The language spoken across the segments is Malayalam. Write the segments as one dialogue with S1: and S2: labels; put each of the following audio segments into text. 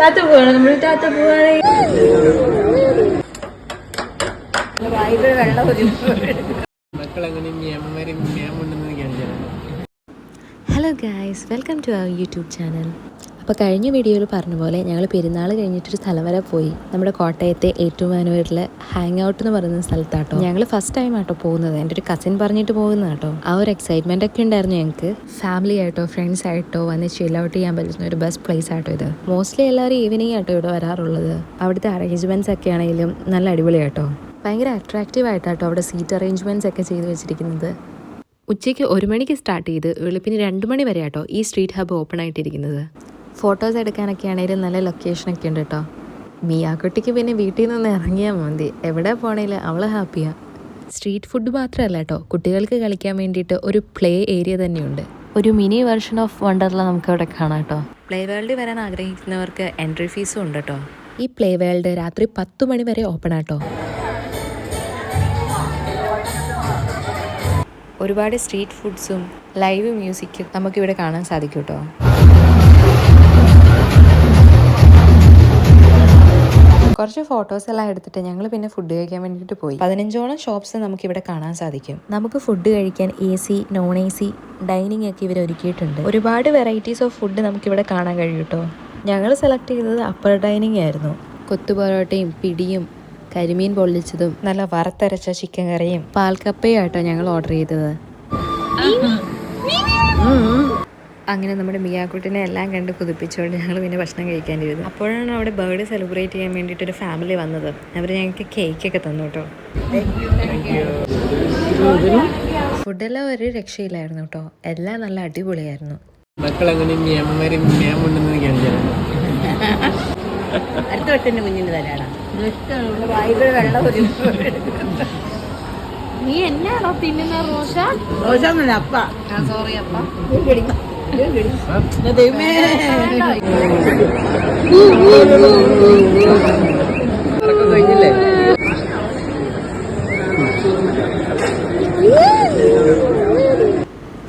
S1: താത്ത പോവാണ്, നമ്മൾ താത്ത പോവാണ്.
S2: Hello guys, welcome to our YouTube channel. അപ്പോൾ കഴിഞ്ഞ വീഡിയോയിൽ പറഞ്ഞ പോലെ ഞങ്ങൾ പെരുന്നാൾ കഴിഞ്ഞിട്ടൊരു സ്ഥലം വരെ പോയി. നമ്മുടെ കോട്ടയത്തെ ഏറ്റുമാനൂരിൽ ഹാങ് ഔട്ട് എന്ന് പറയുന്ന സ്ഥലത്താട്ടോ. ഞങ്ങൾ ഫസ്റ്റ് ടൈം ആട്ടോ പോകുന്നത്. എൻ്റെ ഒരു കസിൻ പറഞ്ഞിട്ട് പോകുന്നത് കേട്ടോ. ആ ഒരു എക്സൈറ്റ്മെൻ്റ് ഒക്കെ ഉണ്ടായിരുന്നു ഞങ്ങൾക്ക്. ഫാമിലി ആയിട്ടോ ഫ്രണ്ട്സ് ആയിട്ടോ വന്ന് ചിൽ ഔട്ട് ചെയ്യാൻ പറ്റുന്ന ഒരു ബെസ്റ്റ് പ്ലേസ് ആട്ടോ ഇത്. മോസ്റ്റ്ലി എല്ലാവരും ഈവനിങ് ആട്ടോ ഇവിടെ വരാറുള്ളത്. അവിടുത്തെ അറേഞ്ച്മെൻറ്റ്സ് ഒക്കെ ആണെങ്കിലും നല്ല അടിപൊളിയാട്ടോ. ഭയങ്കര അട്രാക്റ്റീവ് ആയിട്ടാട്ടോ അവിടെ സീറ്റ് അറേഞ്ച്മെൻറ്റ്സ് ഒക്കെ ചെയ്ത് വെച്ചിരിക്കുന്നത്. ഉച്ചയ്ക്ക് 1 മണിക്ക് സ്റ്റാർട്ട് ചെയ്ത് വെളുപ്പിന് 2 മണി വരെ ആട്ടോ ഈ സ്ട്രീറ്റ് ഹബ്ബ് ഓപ്പൺ ആയിട്ടിരിക്കുന്നത്. ഫോട്ടോസ് എടുക്കാനൊക്കെ ആണെങ്കിലും നല്ല ലൊക്കേഷനൊക്കെ ഉണ്ട് കേട്ടോ. മിയാക്കുട്ടിക്ക് പിന്നെ വീട്ടിൽ നിന്ന് ഇറങ്ങിയാൽ മതി, എവിടെ പോണേലും അവൾ ഹാപ്പിയാണ്. സ്ട്രീറ്റ് ഫുഡ് മാത്രമല്ല കേട്ടോ, കുട്ടികൾക്ക് കളിക്കാൻ വേണ്ടിയിട്ട് ഒരു പ്ലേ ഏരിയ തന്നെയുണ്ട്. ഒരു മിനി വെർഷൻ ഓഫ് വണ്ടർല നമുക്ക് അവിടെ കാണാം കേട്ടോ. പ്ലേ വേൾഡിൽ വരാൻ ആഗ്രഹിക്കുന്നവർക്ക് എൻട്രി ഫീസും ഉണ്ട് കേട്ടോ. ഈ പ്ലേ വേൾഡ് രാത്രി 10 മണി വരെ ഓപ്പൺ ആട്ടോ. ഒരുപാട് സ്ട്രീറ്റ് ഫുഡ്സും ലൈവ് മ്യൂസിക്കും നമുക്കിവിടെ കാണാൻ സാധിക്കും കേട്ടോ. കുറച്ച് ഫോട്ടോസ് എല്ലാം എടുത്തിട്ട് ഞങ്ങൾ പിന്നെ ഫുഡ് കഴിക്കാൻ വേണ്ടിയിട്ട് പോയി. 15ഓളം ഷോപ്സ് നമുക്കിവിടെ കാണാൻ സാധിക്കും. നമുക്ക് ഫുഡ് കഴിക്കാൻ AC, നോൺ AC ഡൈനിങ് ഒക്കെ ഇവർ ഒരുക്കിയിട്ടുണ്ട്. ഒരുപാട് വെറൈറ്റീസ് ഓഫ് ഫുഡ് നമുക്കിവിടെ കാണാൻ കഴിയും കേട്ടോ. ഞങ്ങൾ സെലക്ട് ചെയ്തത് അപ്പർ ഡൈനിങ് ആയിരുന്നു. കൊത്തുപൊറോട്ടയും പിടിയും കരിമീൻ പൊള്ളിച്ചതും നല്ല വറുത്തരച്ച ചിക്കൻ കറിയും പാൽക്കപ്പയും ആട്ടോ ഞങ്ങൾ ഓർഡർ ചെയ്തത്. അങ്ങനെ നമ്മുടെ മിയാക്കുട്ടിനെ എല്ലാം കണ്ട് കുതിപ്പിച്ചുകൊണ്ട് ഞങ്ങൾ പിന്നെ ഭക്ഷണം കഴിക്കാനിരുന്നു. അപ്പോഴാണ് അവിടെ ബർത്ത്ഡേ സെലിബ്രേറ്റ് ചെയ്യാൻ വേണ്ടിയിട്ടൊരു ഫാമിലി വന്നത്. അവർ ഞങ്ങൾക്ക് കേക്കൊക്കെ തന്നു കേട്ടോ. ഫുഡെല്ലാം ഒരു രക്ഷയില്ലായിരുന്നു കേട്ടോ. എല്ലാം നല്ല അടിപൊളിയായിരുന്നു.
S1: അടുത്ത വെട്ടിന്റെ കുഞ്ഞിന് തരാടാ. വെള്ളം നീ എന്നാണോ തിന്നുന്ന റോഷ? റോഷ അപ്പ. സോറി അപ്പ.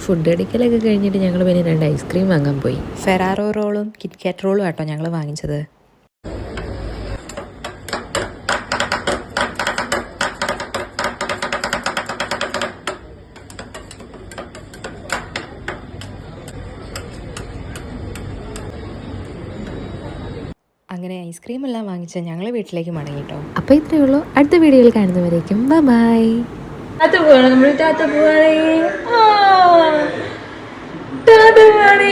S2: ഫുഡ് അടിക്കലൊക്കെ കഴിഞ്ഞിട്ട് ഞങ്ങൾ പിന്നെ 2 ഐസ്ക്രീം വാങ്ങാൻ പോയി. ഫെറാറോ റോളും കിറ്റ്കാറ്റ് റോളും ആട്ടോ ഞങ്ങൾ വാങ്ങിച്ചത്. അങ്ങനെ ഐസ്ക്രീം എല്ലാം വാങ്ങിച്ച് ഞങ്ങൾ വീട്ടിലേക്ക് മടങ്ങി കേട്ടോ. അപ്പോൾ ഇത്രയേ ഉള്ളൂ. അടുത്ത വീഡിയോയിൽ കാണുന്നവരേക്കും ബൈ.
S1: താത്ത പോവാണ്, നമ്മൾ താത്ത പോവാണ്. താത്ത പോവാണ്.